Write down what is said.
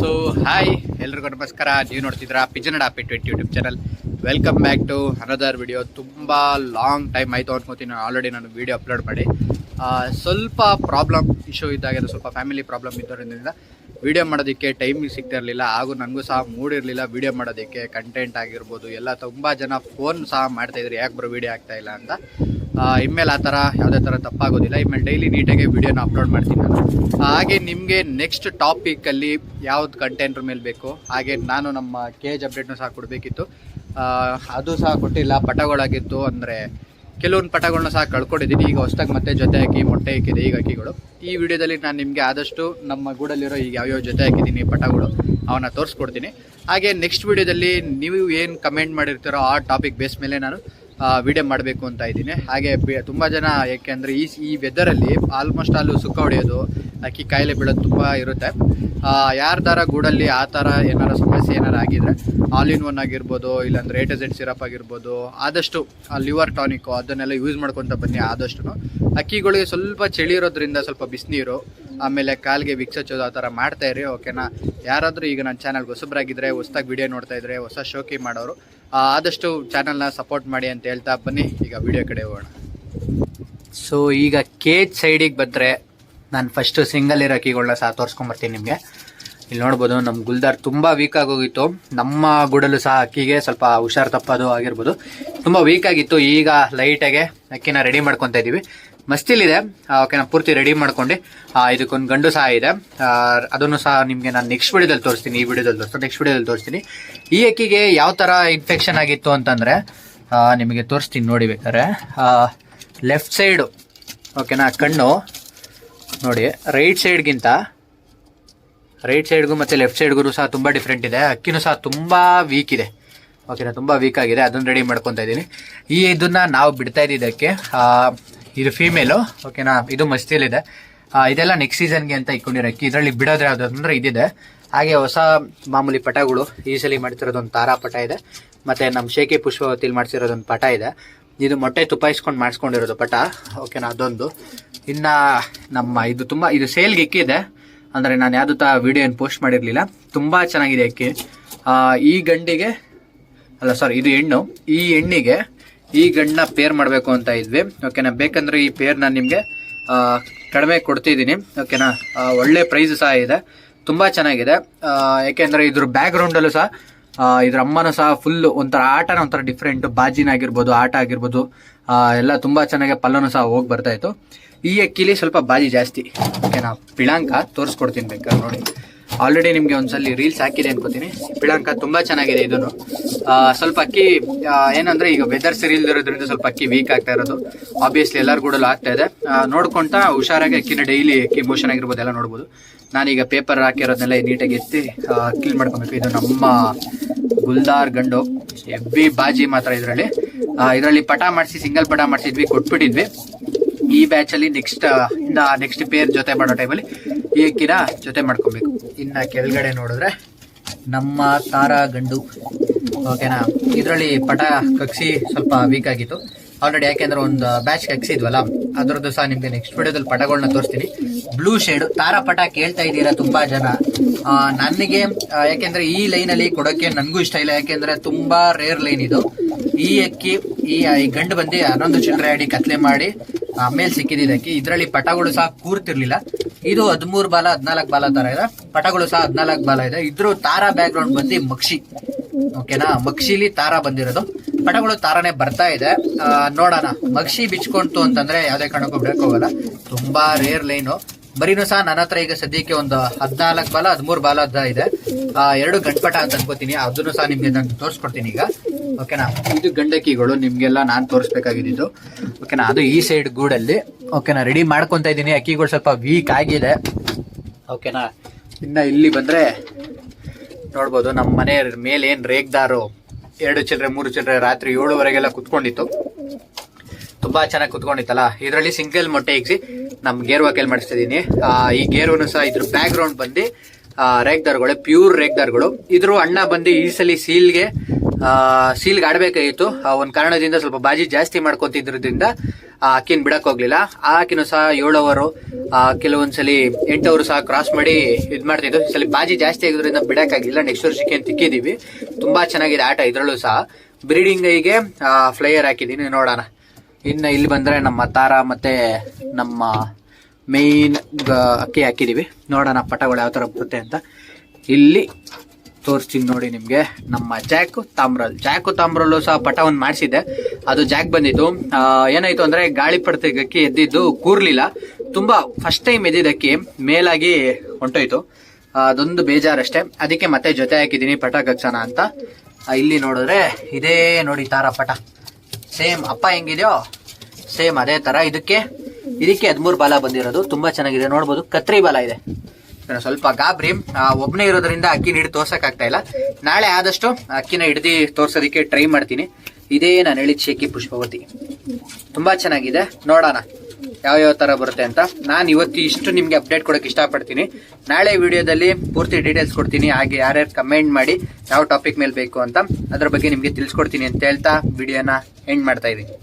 So hi ಎಲ್ರಿಗೂ ನಮಸ್ಕಾರ. ನೀವು ನೋಡ್ತಿದ್ದೀರಾ ಪಿಜನ್ ಅಡಾಪಿ 20 YouTube channel. Welcome back to another video. ತುಂಬ ಲಾಂಗ್ ಟೈಮ್ ಆಯಿತು ಅನ್ಕೋತೀನಿ ಆಲ್ರೆಡಿ ನಾನು ವಿಡಿಯೋ ಅಪ್ಲೋಡ್ ಮಾಡಿ. ಸ್ವಲ್ಪ ಪ್ರಾಬ್ಲಮ್ ಇಶ್ಯೂ ಇದ್ದಾಗ ಸ್ವಲ್ಪ ಫ್ಯಾಮಿಲಿ ಪ್ರಾಬ್ಲಮ್ ಇದ್ದೋದ್ರಿಂದ ವಿಡಿಯೋ ಮಾಡೋದಕ್ಕೆ ಟೈಮ್ ಸಿಗ್ತಾ ಇರಲಿಲ್ಲ. ಹಾಗೂ ನನಗೂ ಸಹ ಮೂಡಿರಲಿಲ್ಲ ವಿಡಿಯೋ ಮಾಡೋದಕ್ಕೆ. ಕಂಟೆಂಟ್ ಆಗಿರ್ಬೋದು ಎಲ್ಲ ತುಂಬ ಜನ ಫೋನ್ ಸಹ ಮಾಡ್ತಾಯಿದ್ರು, ಯಾಕೆ ಬರೋ ವಿಡಿಯೋ ಆಗ್ತಾಯಿಲ್ಲ ಅಂತ. ಇನ್ಮೇಲೆ ಆ ಥರ ಯಾವುದೇ ಥರ ತಪ್ಪಾಗೋದಿಲ್ಲ. ಇನ್ಮೇಲೆ ಡೈಲಿ ನೀಟಾಗಿ ವಿಡಿಯೋನ ಅಪ್ಲೋಡ್ ಮಾಡ್ತೀನಿ ನಾನು. ಹಾಗೆ ನಿಮಗೆ ನೆಕ್ಸ್ಟ್ ಟಾಪಿಕಲ್ಲಿ ಯಾವ್ದು ಕಂಟೆಂಟ್ರ ಮೇಲೆ ಬೇಕು, ಹಾಗೆ ನಾನು ನಮ್ಮ ಕೇಜ್ ಅಪ್ಡೇಟ್ನೂ ಸಹ ಕೊಡಬೇಕಿತ್ತು, ಅದು ಸಹ ಕೊಟ್ಟಿಲ್ಲ. ಪಟಗಳಾಗಿತ್ತು, ಅಂದರೆ ಕೆಲವೊಂದು ಪಟಗಳನ್ನ ಸಹ ಕಳ್ಕೊಂಡಿದ್ದೀನಿ. ಈಗ ಹೊಸದಾಗಿ ಮತ್ತೆ ಜೊತೆ ಹಾಕಿ ಮೊಟ್ಟೆ ಹಾಕಿದೆ ಈಗ ಅಕ್ಕಿಗಳು. ಈ ವಿಡಿಯೋದಲ್ಲಿ ನಾನು ನಿಮಗೆ ಆದಷ್ಟು ನಮ್ಮ ಗೂಡಲ್ಲಿರೋ ಈಗ ಯಾವ್ಯಾವ ಜೊತೆ ಹಾಕಿದ್ದೀನಿ ಪಟಗಳು ಅವನ್ನ ತೋರಿಸ್ಕೊಡ್ತೀನಿ. ಹಾಗೆ ನೆಕ್ಸ್ಟ್ ವಿಡಿಯೋದಲ್ಲಿ ನೀವು ಏನು ಕಮೆಂಟ್ ಮಾಡಿರ್ತೀರೋ ಆ ಟಾಪಿಕ್ ಬೇಸ್ ಮೇಲೆ ನಾನು ವಿಡಿಯೋ ಮಾಡಬೇಕು ಅಂತ ಇದ್ದೀನಿ. ಹಾಗೆ ತುಂಬ ಜನ ಏಕೆಂದರೆ ಈ ವೆದರಲ್ಲಿ ಆಲ್ಮೋಸ್ಟ್ ಅಲ್ಲೂ ಸುಕ್ಕ ಹೊಡೆಯೋದು, ಅಕ್ಕಿ ಕಾಯಿಲೆ ಬೀಳೋದು ತುಂಬ ಇರುತ್ತೆ. ಯಾರ್ದಾರ ಗೂಡಲ್ಲಿ ಆ ಥರ ಏನಾರು ಸಮಸ್ಯೆ ಏನಾರು ಆಗಿದರೆ ಆಲ್ ಇನ್ ಒನ್ ಆಗಿರ್ಬೋದು, ಇಲ್ಲಾಂದರೆ A to Z ಸಿರಪ್ ಆಗಿರ್ಬೋದು, ಆದಷ್ಟು ಲಿವರ್ ಟಾನಿಕ್ಕು ಅದನ್ನೆಲ್ಲ ಯೂಸ್ ಮಾಡ್ಕೊತ ಬನ್ನಿ. ಆದಷ್ಟು ಅಕ್ಕಿಗಳಿಗೆ ಸ್ವಲ್ಪ ಚಳಿ ಇರೋದ್ರಿಂದ ಸ್ವಲ್ಪ ಬಿಸಿನೀರು, ಆಮೇಲೆ ಕಾಲಿಗೆ ವಿಕ್ಸ್ ಹಚ್ಚೋದು ಆ ಥರ ಮಾಡ್ತಾಯಿರಿ, ಓಕೆನಾ. ಯಾರಾದರೂ ಈಗ ನನ್ನ ಚಾನಲ್ಗೆ ಹೊಸಬ್ರಾಗಿದ್ದರೆ, ಹೊಸದಾಗಿ ವಿಡಿಯೋ ನೋಡ್ತಾಯಿದ್ರೆ, ಹೊಸ ಶೋಕಿ ಮಾಡೋರು ಆದಷ್ಟು ಚಾನಲ್ನ ಸಪೋರ್ಟ್ ಮಾಡಿ ಅಂತ ಹೇಳ್ತಾ ಬನ್ನಿ ಈಗ ವಿಡಿಯೋ ಕಡೆ ಹೋಗೋಣ. ಸೊ ಈಗ ಕೇಜ್ ಸೈಡಿಗೆ ಬಂದರೆ ನಾನು ಫಸ್ಟು ಸಿಂಗಲ್ ಇರೋ ಅಕ್ಕಿಗಳನ್ನ ಸಹ ತೋರಿಸ್ಕೊಂಬರ್ತೀನಿ ನಿಮಗೆ. ಇಲ್ಲಿ ನೋಡ್ಬೋದು ನಮ್ಮ ಗುಲ್ದಾರ್ ತುಂಬ ವೀಕ್ ಆಗೋಗಿತ್ತು. ನಮ್ಮ ಗೂಡಲ್ಲೂ ಸಹ ಅಕ್ಕಿಗೆ ಸ್ವಲ್ಪ ಹುಷಾರು ತಪ್ಪೋದು ಆಗಿರ್ಬೋದು, ತುಂಬ ವೀಕ್ ಆಗಿತ್ತು. ಈಗ ಲೈಟಾಗೆ ಅಕ್ಕಿನ ರೆಡಿ ಮಾಡ್ಕೊತಾ ಇದ್ದೀವಿ. ಮಸ್ತಿಲಿದೆ, ಓಕೆನಾ. ಪೂರ್ತಿ ರೆಡಿ ಮಾಡ್ಕೊಂಡು ಇದಕ್ಕೊಂದು ಗಂಡು ಸಹ ಇದೆ, ಅದನ್ನು ಸಹ ನಿಮಗೆ ನಾನು ನೆಕ್ಸ್ಟ್ ವಿಡಿಯೋದಲ್ಲಿ ತೋರಿಸ್ತೀನಿ. ಈ ವಿಡಿಯೋದಲ್ಲಿ ನೆಕ್ಸ್ಟ್ ವಿಡಿಯೋದಲ್ಲಿ ತೋರಿಸ್ತೀನಿ. ಈ ಅಕ್ಕಿಗೆ ಯಾವ ಥರ ಇನ್ಫೆಕ್ಷನ್ ಆಗಿತ್ತು ಅಂತಂದರೆ ನಿಮಗೆ ತೋರಿಸ್ತೀನಿ ನೋಡಿ ಬೇಕಾದ್ರೆ. ಲೆಫ್ಟ್ ಸೈಡು ಓಕೆನಾ, ಕಣ್ಣು ನೋಡಿ, ರೈಟ್ ಸೈಡ್ಗೂ ಮತ್ತು ಲೆಫ್ಟ್ ಸೈಡ್ಗೂ ಸಹ ತುಂಬ ಡಿಫ್ರೆಂಟ್ ಇದೆ. ಅಕ್ಕಿನೂ ಸಹ ತುಂಬ ವೀಕ್ ಇದೆ, ಓಕೆನಾ, ತುಂಬ ವೀಕ್ ಆಗಿದೆ. ಅದನ್ನು ರೆಡಿ ಮಾಡ್ಕೊತಾ ಇದ್ದೀನಿ. ಇದನ್ನು ನಾವು ಬಿಡ್ತಾ ಇದ್ದಿದ್ದಕ್ಕೆ ಇದು ಫೀಮೇಲು, ಓಕೆನಾ. ಇದು ಮಸ್ತಿಲಿದೆ. ಇದೆಲ್ಲ ನೆಕ್ಸ್ಟ್ ಸೀಸನ್ಗೆ ಅಂತ ಇಟ್ಕೊಂಡಿರೋ ಅಕ್ಕಿ. ಇದರಲ್ಲಿ ಬಿಡೋದ್ರೆ ಯಾವುದು ಅಂದರೆ ಇದಿದೆ. ಹಾಗೆ ಹೊಸ ಮಾಮೂಲಿ ಪಟಗಳು ಈ ಸಲ ಮಾಡ್ತಿರೋದೊಂದು ತಾರಾ ಪಟ ಇದೆ, ಮತ್ತು ನಮ್ಮ ಶೇಖಿ ಪುಷ್ಪವತಿಲಿ ಮಾಡ್ಸಿರೋದೊಂದು ಪಟ ಇದೆ. ಇದು ಮೊಟ್ಟೆ ತುಪ್ಪಾಯಿಸ್ಕೊಂಡು ಮಾಡಿಸ್ಕೊಂಡಿರೋದು ಪಟ, ಓಕೆನಾ, ಅದೊಂದು. ಇನ್ನು ನಮ್ಮ ಇದು ಸೇಲ್ಗೆ ಇಕ್ಕಿದೆ, ಅಂದರೆ ನಾನು ಯಾವುದೂ ವಿಡಿಯೋ ಏನು ಪೋಸ್ಟ್ ಮಾಡಿರಲಿಲ್ಲ. ತುಂಬ ಚೆನ್ನಾಗಿದೆ ಅಕ್ಕಿ. ಈ ಗಂಡಿಗೆ ಅಲ್ಲ ಸಾರಿ, ಇದು ಹೆಣ್ಣು. ಈ ಹೆಣ್ಣಿಗೆ ಈ ಗಂಡನ್ನ ಪೇರ್ ಮಾಡಬೇಕು ಅಂತ ಇದ್ವಿ, ಓಕೆನಾ. ಬೇಕಂದ್ರೆ ಈ ಪೇರ್ ನಾನು ನಿಮಗೆ ಕಡಿಮೆ ಕೊಡ್ತಿದ್ದೀನಿ, ಓಕೆನಾ. ಒಳ್ಳೆ ಪ್ರೈಸ್ ಸಹ ಇದೆ, ತುಂಬ ಚೆನ್ನಾಗಿದೆ. ಯಾಕೆಂದರೆ ಇದ್ರ ಬ್ಯಾಕ್ಗ್ರೌಂಡಲ್ಲೂ ಸಹ ಇದ್ರ ಅಮ್ಮನೂ ಸಹ ಫುಲ್ ಒಂಥರ ಆಟನ ಒಂಥರ ಡಿಫ್ರೆಂಟ್, ಬಾಜಿನಾಗಿರ್ಬೋದು, ಆಟ ಆಗಿರ್ಬೋದು, ಎಲ್ಲ ತುಂಬ ಚೆನ್ನಾಗಿ ಪಲ್ಲನೂ ಸಹ ಹೋಗಿ ಬರ್ತಾಯಿತ್ತು. ಈ ಅಕ್ಕಿಲಿ ಸ್ವಲ್ಪ ಬಾಜಿ ಜಾಸ್ತಿ, ಓಕೆನಾ. ಪಿಳಾಂಕ ತೋರಿಸ್ಕೊಡ್ತೀನಿ ಬೇಕಾದ್ರೆ ನೋಡಿ. ಆಲ್ರೆಡಿ ನಿಮಗೆ ಒಂದ್ಸಲಿ ರೀಲ್ಸ್ ಹಾಕಿದೆ ಅನ್ಕೋತೀನಿ. ಪಿಳಾಂಕ ತುಂಬ ಚೆನ್ನಾಗಿದೆ. ಇದನ್ನು ಸ್ವಲ್ಪ ಅಕ್ಕಿ ಏನಂದರೆ ಈಗ ವೆದರ್ ಸರಿ ಇಲ್ದಿರೋದ್ರಿಂದ ಸ್ವಲ್ಪ ಅಕ್ಕಿ ವೀಕ್ ಆಗ್ತಾ ಇರೋದು ಆಬ್ವಿಯಸ್ಲಿ ಎಲ್ಲರ ಗೂಡಲ್ಲೂ ಆಗ್ತಾ ಇದೆ. ನೋಡ್ಕೊಂತ ಹುಷಾರಾಗಿ ಅಕ್ಕಿನ ಡೈಲಿ ಅಕ್ಕಿ ಮೋಷನ್ ಆಗಿರ್ಬೋದು ಎಲ್ಲ ನೋಡ್ಬೋದು. ನಾನೀಗ ಪೇಪರ್ ಹಾಕಿರೋದನ್ನೆಲ್ಲ ನೀಟಾಗಿ ಎತ್ತಿ ಕ್ಲೀನ್ ಮಾಡ್ಕೊಬೇಕು. ಇದು ನಮ್ಮ ಗುಲ್ದಾರ್ ಗಂಡು, ಹೆವಿ ಬಾಜಿ ಮಾತ್ರ ಇದರಲ್ಲಿ ಪಟ ಮಾಡಿಸಿ ಸಿಂಗಲ್ ಪಟ ಮಾಡಿಸಿದ್ವಿ, ಕೊಟ್ಬಿಟ್ಟಿದ್ವಿ. ಈ ಬ್ಯಾಚಲ್ಲಿ ನೆಕ್ಸ್ಟ್ ಪೇರ್ ಜೊತೆ ಮಾಡೋ ಟೈಮಲ್ಲಿ ಈ ಅಕ್ಕಿನ ಜೊತೆ ಮಾಡ್ಕೊಬೇಕು. ಇನ್ನು ಕೆಳಗಡೆ ನೋಡಿದ್ರೆ ನಮ್ಮ ತಾರಾ ಗಂಡು, ಓಕೆನಾ. ಇದರಲ್ಲಿ ಪಟ ಕಕ್ಷಿ ಸ್ವಲ್ಪ ವೀಕ್ ಆಗಿತ್ತು ಆಲ್ರೆಡಿ, ಯಾಕೆಂದ್ರೆ ಒಂದು ಬ್ಯಾಚ್ ಕಗ್ಸಿದ್ವಲ್ಲ, ಅದರದ್ದು ಸಹ ನಿಮಗೆ ನೆಕ್ಸ್ಟ್ ವಿಡಿಯೋದಲ್ಲಿ ಪಟಗಳನ್ನ ತೋರಿಸ್ತೀನಿ. ಬ್ಲೂ ಶೇಡ್ ತಾರಾ ಪಟ ಕೇಳ್ತಾ ಇದ್ದೀರಾ ತುಂಬ ಜನ. ನನಗೆ ಯಾಕೆಂದರೆ ಈ ಲೈನಲ್ಲಿ ಕೊಡೋಕ್ಕೆ ನನಗೂ ಇಷ್ಟ ಇಲ್ಲ, ಯಾಕೆಂದರೆ ತುಂಬ ರೇರ್ ಲೈನ್ ಇದು. ಈ ಅಕ್ಕಿ ಈ ಗಂಡು ಬಂದು 11 ಚಿಲ್ಲರೆ ಆಡಿ ಕತ್ಲೆ ಮಾಡಿ ಆಮೇಲೆ ಸಿಕ್ಕಿದ್ದ ಅಕ್ಕಿ. ಇದರಲ್ಲಿ ಪಟಗಳು ಸಹ ಕೂರ್ತಿರ್ಲಿಲ್ಲ. ಇದು 13 ಬಾಲ 14 ಬಾಲ ಥರ ಇದೆ, ಪಟಗಳು ಸಹ 14 ಬಾಲ ಇದೆ. ಇದ್ರ ತಾರಾ ಬ್ಯಾಕ್ಗ್ರೌಂಡ್ ಬಂದು ಮಕ್ಷಿ, ಓಕೆನಾ. ಮಕ್ಷಿಲಿ ತಾರಾ ಬಂದಿರೋದು, ಪಟಗಳು ತಾರಾನೇ ಬರ್ತಾ ಇದೆ. ನೋಡೋಣ, ಮಕ್ಷಿ ಬಿಚ್ಕೊಂತು ಅಂತಂದ್ರೆ ಯಾವುದೇ ಕಾರಣಕ್ಕೂ ಬಿಡಕ್ಕೆ ಹೋಗಲ್ಲ. ತುಂಬಾ ರೇರ್ ಲೈನು. ಬರೀನೂ ಸಹ ನನ್ನ ಹತ್ರ ಈಗ ಸದ್ಯಕ್ಕೆ ಒಂದು 14 ಬಾಲ 13 ಬಾಲ ಇದೆ. 2 ಗಂಟಪಟ ಅಂತ ಅನ್ಕೋತೀನಿ, ಅದನ್ನು ಸಹ ನಿಮ್ಗೆ ನಾನು ತೋರಿಸ್ಕೊಡ್ತೀನಿ ಈಗ, ಓಕೆನಾ. ಇದು ಗಂಡಕ್ಕಿಗಳು ನಿಮ್ಗೆಲ್ಲ ನಾನು ತೋರಿಸ್ಬೇಕಾಗಿದ್ದು, ಓಕೆನಾ. ಅದು ಈ ಸೈಡ್ ಗೂಡಲ್ಲಿ, ಓಕೆನಾ, ರೆಡಿ ಮಾಡ್ಕೊತಾ ಇದ್ದೀನಿ. ಅಕ್ಕಿಗಳು ಸ್ವಲ್ಪ ವೀಕ್ ಆಗಿದೆ, ಓಕೆನಾ. ಇನ್ನು ಇಲ್ಲಿ ಬಂದರೆ ನೋಡ್ಬೋದು ನಮ್ಮ ಮನೆ ಮೇಲೆ ಏನು ರೇಗ್ದಾರು 2 ಚಿಲ್ಲರೆ 3 ಚಿಲ್ಲರೆ ರಾತ್ರಿ 7:00ವರೆಗೆಲ್ಲ ಕುತ್ಕೊಂಡಿತ್ತು. ತುಂಬ ಚೆನ್ನಾಗಿ ಕುತ್ಕೊಂಡಿತ್ತಲ್ಲ. ಇದರಲ್ಲಿ ಸಿಂಗಲ್ ಮೊಟ್ಟೆ ಇಕ್ಸಿ ನಮ್ಮ ಗೇರ್ವಾಕಲ್ಲಿ ಮಾಡಿಸ್ತಿದ್ದೀನಿ. ಈ ಗೇರ್ವನ್ನು ಸಹ ಇದ್ರ ಬ್ಯಾಕ್ಗ್ರೌಂಡ್ ಬಂದು ರೇಗ್ದಾರ್ಗಳು, ಪ್ಯೂರ್ ರೇಗ್ದಾರ್ಗಳು. ಇದ್ರ ಅಣ್ಣ ಬಂದು ಈ ಸಲ ಸೀಲ್ಗೆ ಸೀಲ್ಗೆ ಆಡಬೇಕಾಗಿತ್ತು. ಒಂದು ಕಾರಣದಿಂದ ಸ್ವಲ್ಪ ಬಾಜಿ ಜಾಸ್ತಿ ಮಾಡ್ಕೊತಿದ್ರಿಂದ ಅಕ್ಕಿನ ಬಿಡಕ್ ಹೋಗ್ಲಿಲ್ಲ. ಆ ಅಕ್ಕಿನೂ ಸಹ 7 ಅವರು ಕೆಲವೊಂದ್ಸಲಿ 8 ಅವರು ಸಹ ಕ್ರಾಸ್ ಮಾಡಿ ಇದು ಮಾಡ್ತಿದ್ದು. ಈ ಸಲ ಬಾಜಿ ಜಾಸ್ತಿ ಆಗಿದ್ರಿಂದ ಬಿಡಕ್ಕಾಗಿಲ್ಲ. ನೆಕ್ಸ್ಟ್ ವರ್ಷಕ್ಕೆ ಅಂತ ತಿಕ್ಕಿದೀವಿ. ತುಂಬಾ ಚೆನ್ನಾಗಿದೆ ಆಟ. ಇದ್ರಲ್ಲೂ ಸಹ ಬ್ರೀಡಿಂಗ್ ಐಗೆ ಫ್ಲೈಯರ್ ಹಾಕಿದೀನಿ, ನೋಡೋಣ. ಇನ್ನು ಇಲ್ಲಿ ಬಂದ್ರೆ ನಮ್ಮ ತಾರ ಮತ್ತೆ ನಮ್ಮ ಮೇನ್ ಅಕ್ಕಿ ಹಾಕಿದೀವಿ. ನೋಡೋಣ ಪಟಗಳು ಯಾವ ತರ ಬರುತ್ತೆ ಅಂತ. ಇಲ್ಲಿ ತೋರಿಸ್ತೀನಿ ನೋಡಿ ನಿಮ್ಗೆ. ನಮ್ಮ ಜಾಕು ತಾಮ್ರಲ್ಲೂ ಸಹ ಪಟ ಒಂದು ಮಾಡಿಸಿದ್ದೆ. ಅದು ಜಾಕ್ ಬಂದಿತ್ತು. ಏನಾಯ್ತು ಅಂದ್ರೆ ಗಾಳಿ ಪಡ್ತಿಗೆ ಅಕ್ಕಿ ಎದ್ದಿದ್ದು ಕೂರ್ಲಿಲ್ಲ. ತುಂಬಾ ಫಸ್ಟ್ ಟೈಮ್ ಎದ್ದಿದ್ದ ಅಕ್ಕಿ ಮೇಲಾಗಿ ಹೊಂಟೋಯ್ತು. ಅದೊಂದು ಬೇಜಾರಷ್ಟೇ. ಅದಕ್ಕೆ ಮತ್ತೆ ಜೊತೆ ಹಾಕಿದೀನಿ ಪಟ ಕಗ್ಸೋಣ ಅಂತ. ಇಲ್ಲಿ ನೋಡಿದ್ರೆ ಇದೇ ನೋಡಿ ತಾರ ಪಟ. ಸೇಮ್ ಅಪ್ಪ ಹೆಂಗಿದೆಯೋ ಸೇಮ್ ಅದೇ ತರ. ಇದಕ್ಕೆ 13 ಬಾಲ ಬಂದಿರೋದು. ತುಂಬಾ ಚೆನ್ನಾಗಿದೆ, ನೋಡ್ಬೋದು. ಕತ್ರಿ ಬಾಲ ಇದೆ. ಸ್ವಲ್ಪ ಗಾಬ್ರಿ ಒಬ್ನೇ ಇರೋದ್ರಿಂದ ಅಕ್ಕಿನ ಹಿಡಿದು ತೋರ್ಸಕ್ ಆಗ್ತಾ ಇಲ್ಲ. ನಾಳೆ ಆದಷ್ಟು ಅಕ್ಕಿನ ಹಿಡ್ದು ತೋರ್ಸೋದಕ್ಕೆ ಟ್ರೈ ಮಾಡ್ತೀನಿ. ಇದೇ ನಾನು ಹೇಳಿದ ಶೇಖಿ ಪುಷ್ಪವತಿ. ತುಂಬಾ ಚೆನ್ನಾಗಿದೆ, ನೋಡೋಣ ಯಾವ ತರ ಬರುತ್ತೆ ಅಂತ. ನಾನು ಇವತ್ತು ಇಷ್ಟು ನಿಮ್ಗೆ ಅಪ್ಡೇಟ್ ಕೊಡಕ್ಕೆ ಇಷ್ಟಪಡ್ತೀನಿ. ನಾಳೆ ವಿಡಿಯೋದಲ್ಲಿ ಪೂರ್ತಿ ಡೀಟೇಲ್ಸ್ ಕೊಡ್ತೀನಿ. ಹಾಗೆ ಯಾರ್ಯಾರು ಕಮೆಂಟ್ ಮಾಡಿ ಯಾವ ಟಾಪಿಕ್ ಮೇಲೆ ಬೇಕು ಅಂತ ಅದ್ರ ಬಗ್ಗೆ ನಿಮ್ಗೆ ತಿಳಿಸ್ಕೊಡ್ತೀನಿ ಅಂತ ಹೇಳ್ತಾ ವಿಡಿಯೋನ ಎಂಡ್ ಮಾಡ್ತಾ ಇದೀನಿ.